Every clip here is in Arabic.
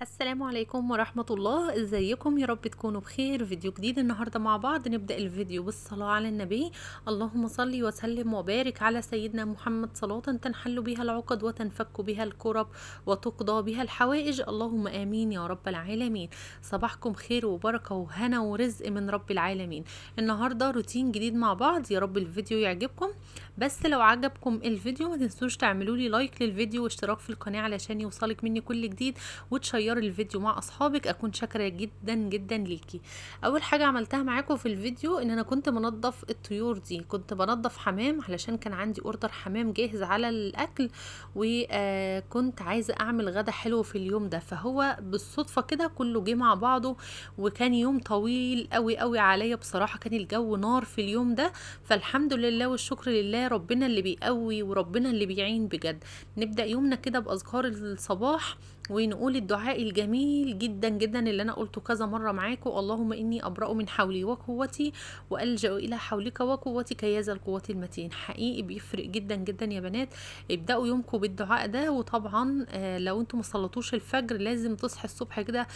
السلام عليكم ورحمة الله. ازيكم؟ يا رب تكونوا بخير. فيديو جديد النهاردة مع بعض. نبدأ الفيديو بالصلاة على النبي. اللهم صل وسلم وبارك على سيدنا محمد صلاة تنحل بها العقد وتنفك بها الكرب وتقضى بها الحوائج. اللهم آمين يا رب العالمين. صباحكم خير وبركة وهنا ورزق من رب العالمين. النهاردة روتين جديد مع بعض، يا رب الفيديو يعجبكم. بس لو عجبكم الفيديو ما تنسوش تعملوا لي لايك للفيديو واشتراك في القناة علشان يوصلك مني كل جديد، وتشيري الفيديو مع اصحابك. اكون شاكره جدا جدا ليكي. اول حاجه عملتها معاكم في الفيديو ان انا كنت بنظف الطيور دي، كنت بنظف حمام علشان كان عندي اوردر حمام جاهز على الاكل، وكنت عايزه اعمل غدا حلو في اليوم ده. فهو بالصدفه كده كله جه مع بعضه، وكان يوم طويل قوي قوي عليا بصراحه. كان الجو نار في اليوم ده، فالحمد لله والشكر لله، ربنا اللي بيقوي وربنا اللي بيعين بجد. نبدا يومنا كده باذكار الصباح ونقول الدعاء الجميل جدا جدا اللي انا قلته كذا مره معاكم: اللهم اني ابرأ من حولي وقوتي والجأ الى حولك وقوتك يا ذا القوة المتين. حقيقي بيفرق جدا جدا يا بنات. ابدأوا يومكم بالدعاء ده. وطبعا لو انتم مصلتوش الفجر لازم تصحي الصبح كده،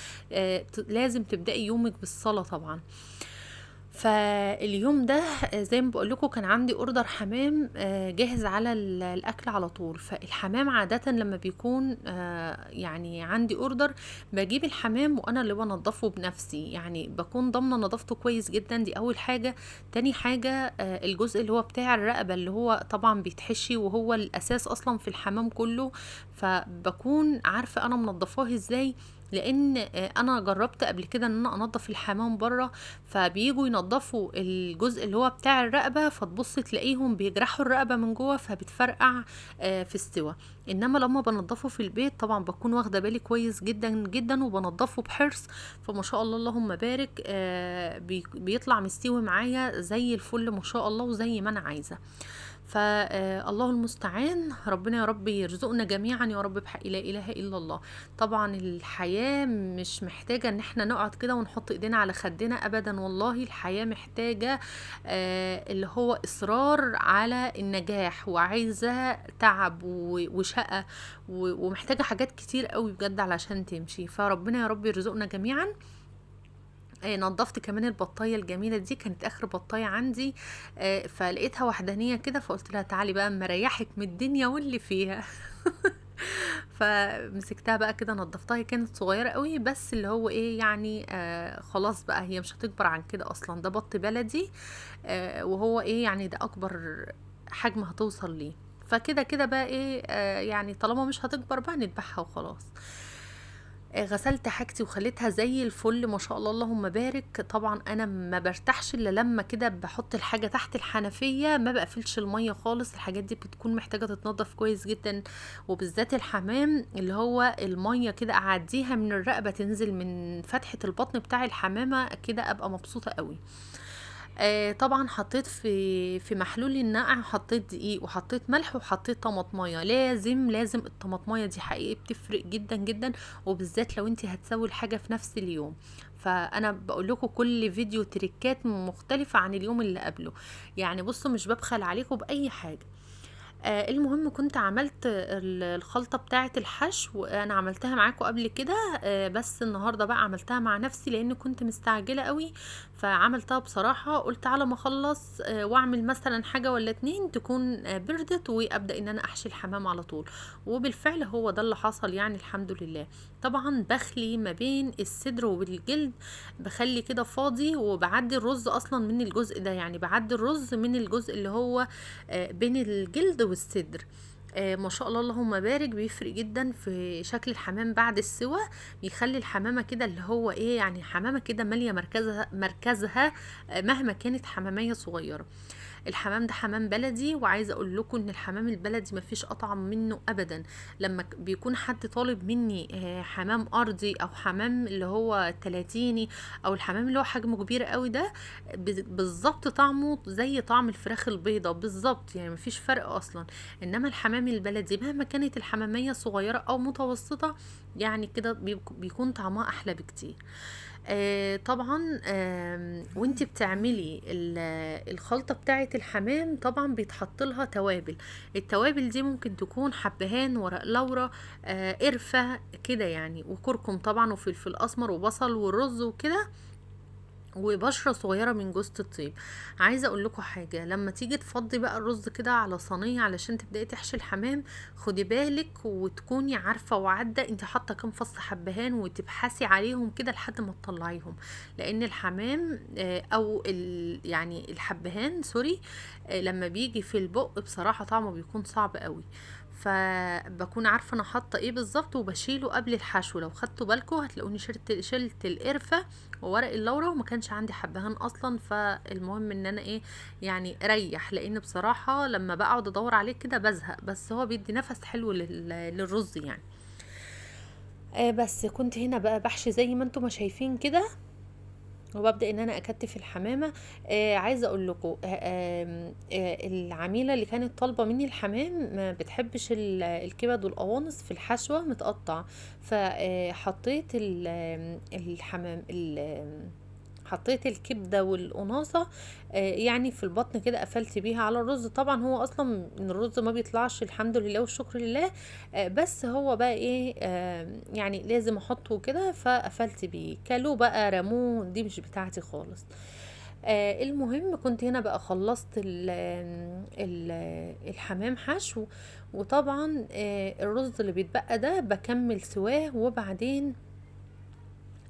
لازم تبدأي يومك بالصلاة طبعا. فاليوم ده زي ما بقول لكم كان عندي اوردر حمام جاهز على الاكل على طول. فالحمام عاده لما بيكون يعني عندي اوردر بجيب الحمام وانا اللي بنضفه بنفسي، يعني بكون ضامنه نظافته كويس جدا. دي اول حاجه. تاني حاجه الجزء اللي هو بتاع الرقبه اللي هو طبعا بيتحشي وهو الاساس اصلا في الحمام كله، فبكون عارفه انا منضفاه ازاي. لان انا جربت قبل كده ان انا انضف الحمام بره، فبييجوا ينضفوا الجزء اللي هو بتاع الرقبة، فتبص تلاقيهم بيجرحوا الرقبة من جوه فبتفرقع في السوا. انما لما بنضفه في البيت طبعا بكون واخده بالي كويس جدا جدا وبنضفه بحرص، فما شاء الله اللهم بارك بيطلع مستوي معايا زي الفل ما شاء الله وزي ما انا عايزه. فالله المستعان. ربنا يا رب يرزقنا جميعا يا رب بحق لا اله الا الله. طبعا الحياة مش محتاجة ان احنا نقعد كده ونحط ايدينا على خدنا ابدا، والله الحياة محتاجة اللي هو اصرار على النجاح، وعايزة تعب وشقة ومحتاجة حاجات كتير قوي بجد علشان تمشي. فربنا يا رب يرزقنا جميعا. نضفت كمان البطايه الجميله دي، كانت اخر بطايه عندي. فلقيتها وحدانيه كده، فقلت لها تعالي بقى مريحك من الدنيا واللي فيها. فمسكتها بقى كده نضفتها. هي كانت صغيره قوي بس اللي هو ايه يعني خلاص بقى هي مش هتكبر عن كده اصلا. ده بط بلدي وهو ايه يعني ده اكبر حجم هتوصل ليه. فكده كده بقى ايه يعني طالما مش هتكبر بقى نذبحها وخلاص. غسلت حاجتي وخليتها زي الفل ما شاء الله اللهم بارك. طبعا انا ما برتاحش الا لما كده بحط الحاجه تحت الحنفيه، ما بقفلش الميه خالص. الحاجات دي بتكون محتاجه تتنضف كويس جدا، وبالذات الحمام اللي هو الميه كده اعديها من الرقبه تنزل من فتحه البطن بتاع الحمامه كده ابقى مبسوطه قوي. طبعا حطيت في محلول النقع، حطيت دقيق وحطيت ملح وحطيت طماطمايه. لازم الطماطمايه دي حقيقي بتفرق جدا جدا، وبالذات لو انت هتسوي الحاجه في نفس اليوم. فانا بقول لكم كل فيديو تريكات مختلفه عن اليوم اللي قبله. يعني بصوا مش ببخل عليكم باي حاجه. المهم كنت عملت الخلطة بتاعة الحشو. انا عملتها معاكم قبل كده بس النهاردة بقى عملتها مع نفسي لان كنت مستعجلة قوي. فعملتها بصراحة، قلت على ما اخلص واعمل مثلا حاجة ولا اتنين تكون بردت وابدأ ان انا احشي الحمام على طول. وبالفعل هو ده اللي حصل يعني الحمد لله. طبعا بخلي ما بين الصدر والجلد، بخلي كده فاضي، وبعدي الرز اصلا من الجزء ده. يعني بعدي الرز من الجزء اللي هو بين الجلد والصدر. ما شاء الله اللهم بارك. بيفرق جدا في شكل الحمام بعد السوى، بيخلي الحمامة كده اللي هو ايه يعني حمامة كده مالية مركزها مهما كانت حمامية صغيرة. الحمام ده حمام بلدي، وعايزه اقول لكم ان الحمام البلدي مفيش اطعم منه ابدا. لما بيكون حد طالب مني حمام ارضي او حمام اللي هو تلاتيني او الحمام اللي هو حجمه كبير قوي ده، بالظبط طعمه زي طعم الفراخ البيضة بالظبط، يعني مفيش فرق اصلا. انما الحمام البلدي مهما كانت الحمامية صغيرة او متوسطة يعني كده بيكون طعمها احلى بكتير. طبعا وانتي بتعملي الخلطة بتاعة الحمام طبعا بيتحط لها توابل. التوابل دي ممكن تكون حبهان، ورق لورا، قرفة كده يعني، وكركم طبعا، وفلفل اسمر، وبصل، والرز وكده، وبشرة صغيرة من جوزة الطيب. عايزة اقول لكم حاجة، لما تيجي تفضي بقى الرز كده على صينية علشان تبدأي تحشي الحمام، خدي بالك وتكوني عارفة وعدة انت حاطة كام فص حبهان، وتبحثي عليهم كده لحد ما تطلعيهم. لان الحمام او يعني الحبهان سوري، لما بيجي في البق بصراحة طعمه بيكون صعب قوي. فبكون عارفه انا حاطه ايه بالظبط، وبشيله قبل الحشو. لو خدتوا بالكم هتلاقوني شلت القرفه وورق اللورا، وما كانش عندي حبهان اصلا. فالمهم ان انا ايه يعني اريح، لان بصراحه لما بقعد ادور عليه كده بزهق، بس هو بيدي نفس حلو للرز يعني. بس كنت هنا بقى بحشي زي ما انتم ما شايفين كده، وببدأ ان انا اكتف الحمامة. عايزة اقول لكم العميلة اللي كانت طالبة مني الحمام ما بتحبش الكبد والقوانص في الحشوة متقطع. فحطيت الحمام حطيت الكبدة والقناصة يعني في البطن كده، قفلت بيها على الرز. طبعا هو اصلا من الرز ما بيطلعش الحمد لله والشكر لله، بس هو بقى ايه يعني لازم احطه كده، فقفلت بيه. كلوه بقى رموه، دي مش بتاعتي خالص. المهم كنت هنا بقى خلصت ال الحمام حشو. وطبعا الرز اللي بيتبقى ده بكمل سواه، وبعدين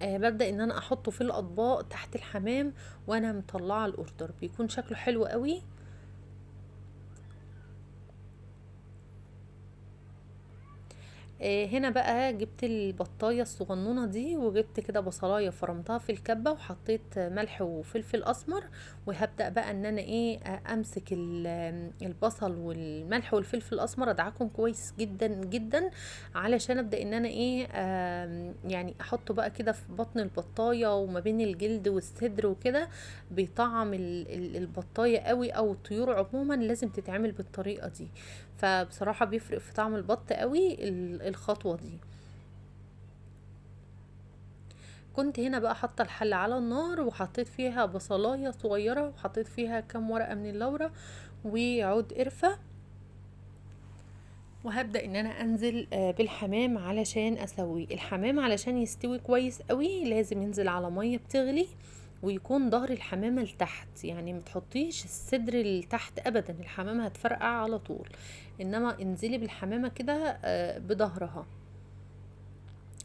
ببدأ ان انا احطه في الاطباق تحت الحمام، وانا مطلعه الاوردر بيكون شكله حلو قوي. هنا بقى جبت البطاية الصغنونة دي، وجبت كده بصلاية فرمتها في الكبة، وحطيت ملح وفلفل اسمر. وهبدأ بقى ان انا ايه امسك البصل والملح والفلفل الاسمر، ادعكهم كويس جدا جدا، علشان ابدأ ان انا ايه يعني احطه بقى كده في بطن البطاية وما بين الجلد والصدر وكده. بيطعم البطاية قوي، او الطيور عموما لازم تتعمل بالطريقة دي. فبصراحة بيفرق في طعم البط قوي الخطوة دي. كنت هنا بقى حاطة الحلة على النار، وحطيت فيها بصلاية صغيرة، وحطيت فيها كام ورقة من اللورة وعود قرفة. وهبدأ ان انا انزل بالحمام علشان اسويه. الحمام علشان يستوي كويس قوي لازم ينزل على مية بتغلي، ويكون ظهر الحمامة لتحت، يعني متحطيش الصدر لتحت ابدا، الحمامة هتفرقع على طول. انما انزلي بالحمامة كده بظهرها.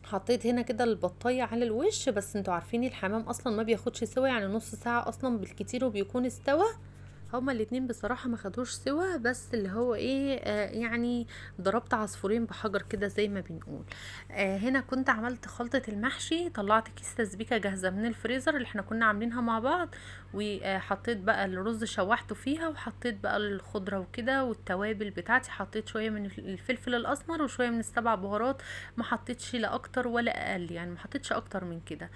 حطيت هنا كده البطاية على الوش، بس انتوا عارفين الحمام اصلا ما بياخدش سوا، يعني نص ساعة اصلا بالكتير وبيكون استوى. هما الاتنين بصراحة ما خدوش سوا، بس اللي هو ايه يعني ضربت عصفورين بحجر كده زي ما بنقول. هنا كنت عملت خلطة المحشي، طلعت كيس تسبيكة جاهزة من الفريزر اللي احنا كنا عاملينها مع بعض، وحطيت بقى الرز شوحته فيها، وحطيت بقى الخضرة وكده والتوابل بتاعتي. حطيت شوية من الفلفل الاسمر وشوية من السبع بهارات، ما حطيتش لا اكتر ولا اقل، يعني ما حطيتش اكتر من كده.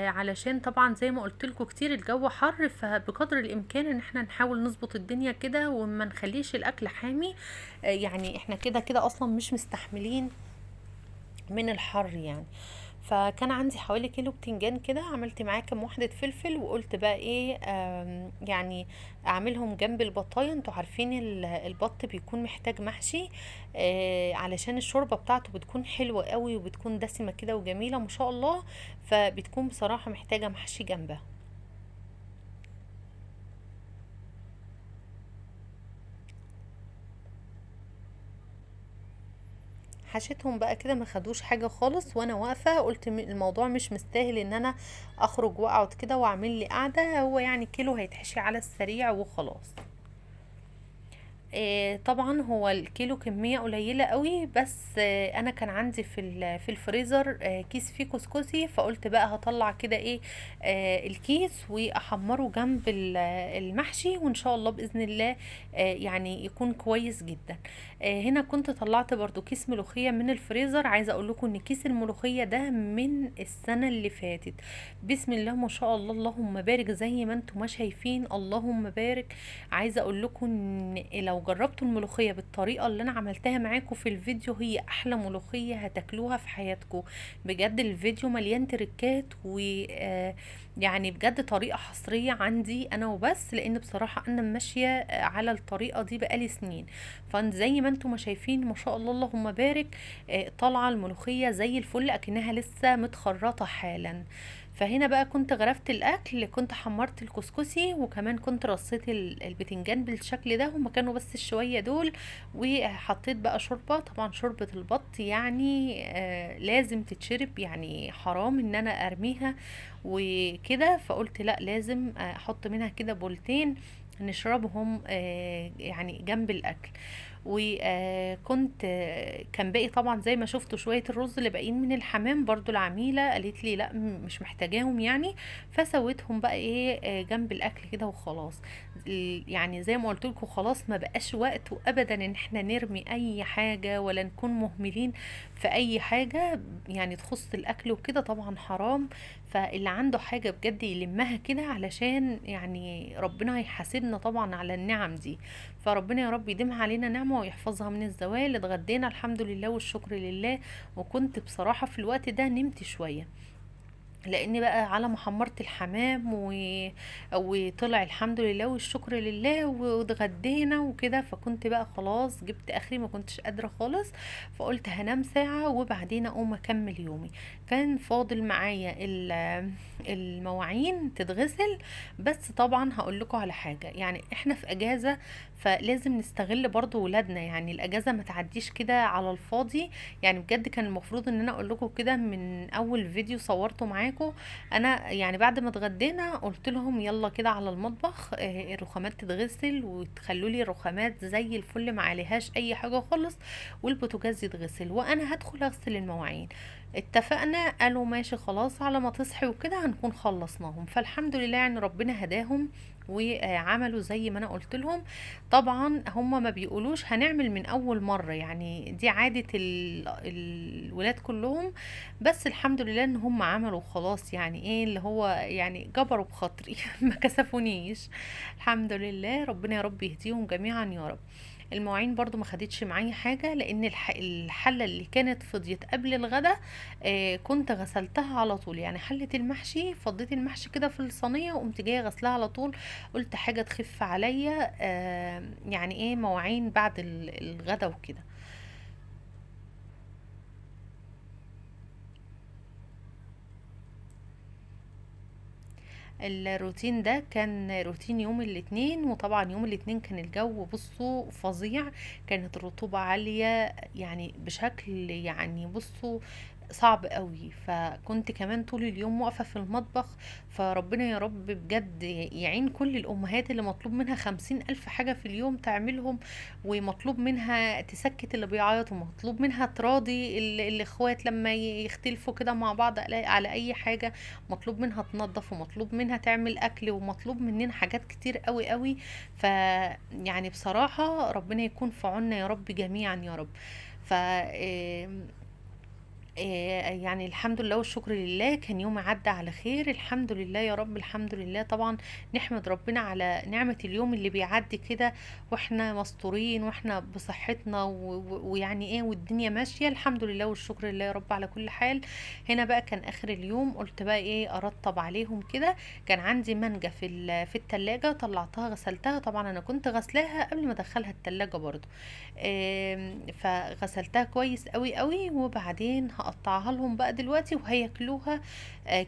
علشان طبعا زي ما قلت لكم كتير الجو حر، فبقدر الامكان ان احنا نحاول نظبط الدنيا كده وما نخليش الاكل حامي. يعني احنا كده كده اصلا مش مستحملين من الحر يعني. فكان عندي حوالي كيلو بتنجان كده، عملت معاه كام واحدة فلفل، وقلت بقى ايه يعني اعملهم جنب البطاية. انتوا عارفين البط بيكون محتاج محشي علشان الشوربة بتاعته بتكون حلوة قوي، وبتكون دسمة كده وجميلة ما شاء الله، فبتكون بصراحة محتاجة محشي جنبها. حشيتهم بقى كده ما خدوش حاجة خالص، وانا واقفة قلت الموضوع مش مستاهل ان انا اخرج واقعد كده واعمل لي قعدة، هو يعني كيلو هيتحشي على السريع وخلاص. طبعا هو الكيلو كمية قليلة قوي، بس انا كان عندي في الفريزر كيس فيه كسكسي، فقلت بقى هطلع كده ايه الكيس واحمره جنب المحشي، وان شاء الله باذن الله يعني يكون كويس جدا. هنا كنت طلعت برضو كيس ملوخية من الفريزر. عايزة اقول لكم ان كيس الملوخية ده من السنة اللي فاتت. بسم الله ما شاء الله، اللهم بارك، زي ما انتم ما شايفين اللهم بارك. عايزة اقول لكم ان لو لو جربتوا الملوخية بالطريقة اللي انا عملتها معاكم في الفيديو، هي احلى ملوخية هتاكلوها في حياتكم. بجد الفيديو مليان تريكات و يعني بجد طريقة حصرية عندي انا وبس، لان بصراحة انا ماشية على الطريقة دي بقالي سنين. فزي ما انتم ما شايفين ما شاء الله اللهم بارك، طالعة الملوخية زي الفل اكنها لسه متخرطة حالا. فهنا بقى كنت غرفت الاكل، كنت حمرت الكسكسي، وكمان كنت رصيت البتنجان بالشكل ده، هما كانوا بس الشوية دول. وحطيت بقى شوربة، طبعا شوربة البط يعني لازم تتشرب، يعني حرام ان انا ارميها وكده. فقلت لا لازم احط منها كده بولتين نشربهم يعني جنب الاكل. وكنت كان باقي طبعا زي ما شفتوا شوية الرز اللي باقيين من الحمام، برضو العميلة قالت لي لا مش محتاجاهم يعني، فسويتهم بقى ايه جنب الاكل كده وخلاص. يعني زي ما قلت لكم خلاص ما بقاش وقت ابدا ان احنا نرمي اي حاجة ولا نكون مهملين في اي حاجة يعني تخص الاكل وكده، طبعا حرام. فاللي عنده حاجة بجد يلمها كده، علشان يعني ربنا هيحاسبنا طبعا على النعم دي. فربنا يا رب يديمها علينا نعمة ويحفظها من الزوال. اتغدينا الحمد لله والشكر لله. وكنت بصراحة في الوقت ده نمت شوية، لان بقى على ما حمرت الحمام وطلع الحمد لله والشكر لله واتغدينا وكده، فكنت بقى خلاص جبت اخري، ما كنتش قادره خالص. فقلت هنام ساعه وبعدين اقوم اكمل يومي. كان فاضل معايا المواعين تتغسل. بس طبعا هقول لكم على حاجه، يعني احنا في اجازه، فلازم نستغل برضو ولادنا، يعني الاجازه ما تعديش كده على الفاضي. يعني بجد كان المفروض ان انا اقول لكم كده من اول فيديو صورته معاكم. انا يعني بعد ما اتغدينا قلت لهم يلا كده على المطبخ، الرخامات تتغسل وتخلوا لي الرخامات زي الفل ما عليهاش اي حاجه خالص، والبوتاجاز يتغسل وانا هدخل اغسل المواعين. اتفقنا، قالوا ماشي خلاص على ما تصحي وكده هنكون خلصناهم. فالحمد لله يعني ربنا هداهم وعملوا زي ما انا قلت لهم. طبعا هما ما بيقولوش هنعمل من اول مرة، يعني دي عادة الولاد كلهم. بس الحمد لله ان هم عملوا خلاص، يعني ايه اللي هو يعني جبروا بخاطري ما كسفونيش. الحمد لله، ربنا يا رب يهديهم جميعا يا رب. المواعين برضو ما خدتش معايا حاجة، لان الحلة اللي كانت فضيت قبل الغدا كنت غسلتها على طول. يعني حلة المحشي فضيت المحشي كده في الصينية وقمت جاية غسلها على طول. قلت حاجة تخف عليا يعني ايه مواعين بعد الغدا وكده. الروتين ده كان روتين يوم الاثنين، وطبعا يوم الاثنين كان الجو بصوا فظيع، كانت الرطوبة عالية يعني بشكل يعني بصوا صعب قوي. فكنت كمان طول اليوم واقفة في المطبخ. فربنا يا رب بجد يعين كل الأمهات اللي مطلوب منها 50,000 حاجة في اليوم تعملهم، ومطلوب منها تسكت اللي بيعيط، ومطلوب منها تراضي الإخوات لما يختلفوا كده مع بعض على أي حاجة، مطلوب منها تنظف، ومطلوب منها تعمل اكل، ومطلوب مننا حاجات كتير قوي قوي. ف يعني بصراحة ربنا يكون في عوننا يا رب جميعا يا رب. ف يعني الحمد لله والشكر لله، كان يوم عدى على خير الحمد لله يا رب. الحمد لله طبعا، نحمد ربنا على نعمة اليوم اللي بيعدي كده واحنا مستورين واحنا بصحتنا ويعني ايه والدنيا ماشية. الحمد لله والشكر لله يا رب على كل حال. هنا بقى كان اخر اليوم، قلت بقى ايه ارطب عليهم كده. كان عندي مانجا في التلاجة، طلعتها غسلتها، طبعا انا كنت غسلاها قبل ما ادخلها التلاجة برضو. فغسلتها كويس قوي قوي، وبعدين هقطعها لهم بقى دلوقتي وهياكلوها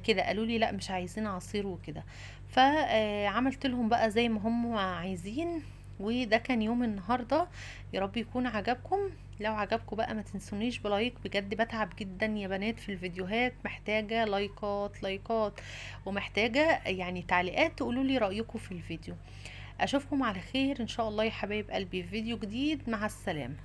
كده. قالوا لي لا مش عايزين عصير وكده، فعملت لهم بقى زي ما هم عايزين. وده كان يوم النهارده. يا رب يكون عجبكم. لو عجبكم بقى ما تنسونيش بلايك، بجد بتعب جدا يا بنات في الفيديوهات، محتاجة لايكات لايكات، ومحتاجة يعني تعليقات تقولوا لي رأيكم في الفيديو. اشوفكم على خير ان شاء الله يا حبايب قلبي في فيديو جديد. مع السلامة.